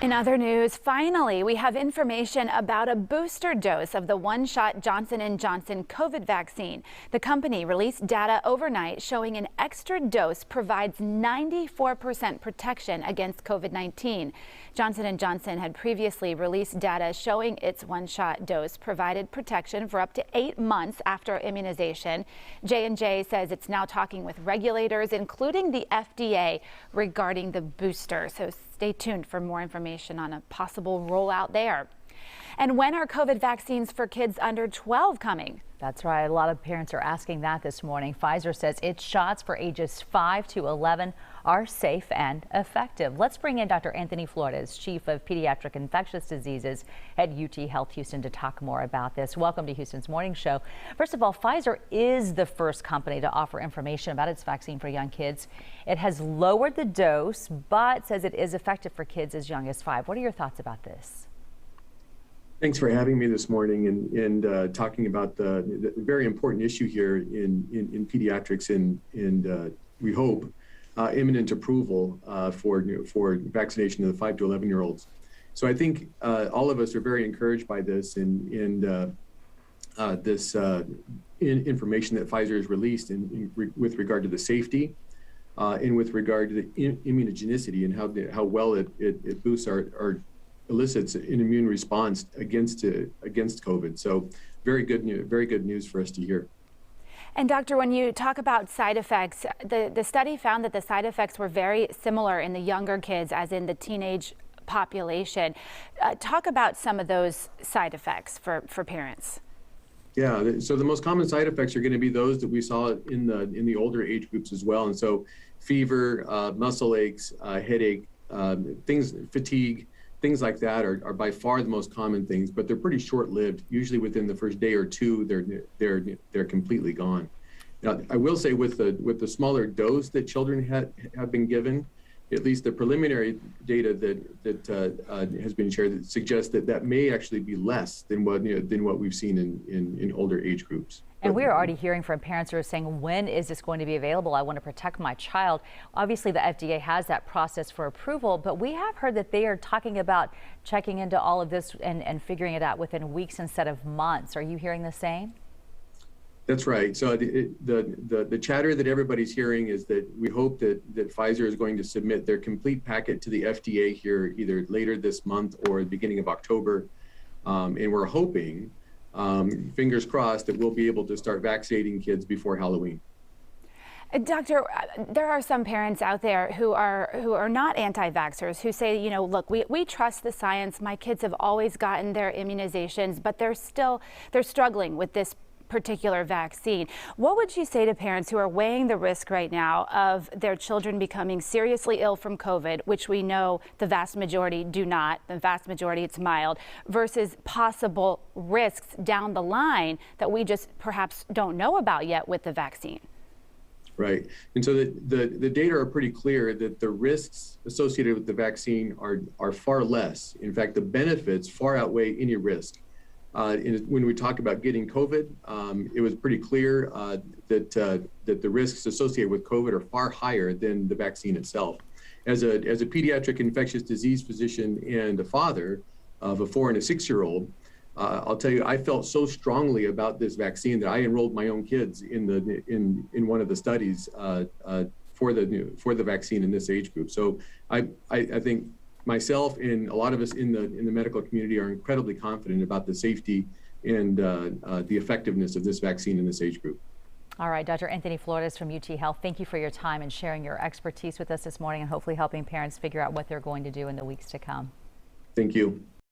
In other news, finally, we have information about a booster dose of the one-shot Johnson & Johnson COVID vaccine. The company released data overnight showing an extra dose provides 94% protection against COVID-19. Johnson & Johnson had previously released data showing its one-shot dose provided protection for up to 8 months after immunization. J&J says it's now talking with regulators, including the FDA, regarding the booster. So stay tuned for more information on a possible rollout there. And when are COVID vaccines for kids under 12 coming? That's right. A lot of parents are asking that this morning. Pfizer says its shots for ages 5 to 11 are safe and effective. Let's bring in Dr. Anthony Flores, Chief of Pediatric Infectious Diseases at UT Health Houston, to talk more about this. Welcome to Houston's Morning Show. First of all, Pfizer is the first company to offer information about its vaccine for young kids. It has lowered the dose, but says it is effective for kids as young as 5. What are your thoughts about this? Thanks for having me this morning and talking about the very important issue here in pediatrics and we hope imminent approval for vaccination of the 5 to 11-year-olds. So I think all of us are very encouraged by this and this information that Pfizer has released with regard to the safety and with regard to the immunogenicity and how well it boosts our elicits an immune response against COVID. So very good news for us to hear. And doctor, when you talk about side effects, the study found that the side effects were very similar in the younger kids as in the teenage population. Talk about some of those side effects for parents. Yeah, so the most common side effects are going to be those that we saw in the older age groups as well. And so fever, muscle aches, headache, fatigue, things like that are by far the most common things, but they're pretty short-lived. Usually within the first day or two, they're completely gone. Now, I will say with the smaller dose that children have been given, at least the preliminary data that has been shared that suggests that may actually be less than what we've seen in older age groups. And we're already hearing from parents who are saying, when is this going to be available? I want to protect my child. Obviously, the FDA has that process for approval, but we have heard that they are talking about checking into all of this and figuring it out within weeks instead of months. Are you hearing the same? That's right. So the chatter that everybody's hearing is that we hope that Pfizer is going to submit their complete packet to the FDA here either later this month or the beginning of October. And we're hoping, fingers crossed, that we'll be able to start vaccinating kids before Halloween. Doctor, there are some parents out there who are not anti-vaxxers who say, you know, look, we trust the science. My kids have always gotten their immunizations, but they're struggling with this particular vaccine. What would you say to parents who are weighing the risk right now of their children becoming seriously ill from COVID, which we know the vast majority do not, the vast majority it's mild, versus possible risks down the line that we just perhaps don't know about yet with the vaccine? Right. And so the data are pretty clear that the risks associated with the vaccine are far less. In fact, the benefits far outweigh any risk. When we talk about getting COVID, it was pretty clear that the risks associated with COVID are far higher than the vaccine itself. As a pediatric infectious disease physician and a father of a 4 and a 6-year-old, I'll tell you, I felt so strongly about this vaccine that I enrolled my own kids in one of the studies for the vaccine in this age group. So I think myself and a lot of us in the medical community are incredibly confident about the safety and the effectiveness of this vaccine in this age group. All right, Dr. Anthony Flores from UT Health, thank you for your time and sharing your expertise with us this morning and hopefully helping parents figure out what they're going to do in the weeks to come. Thank you.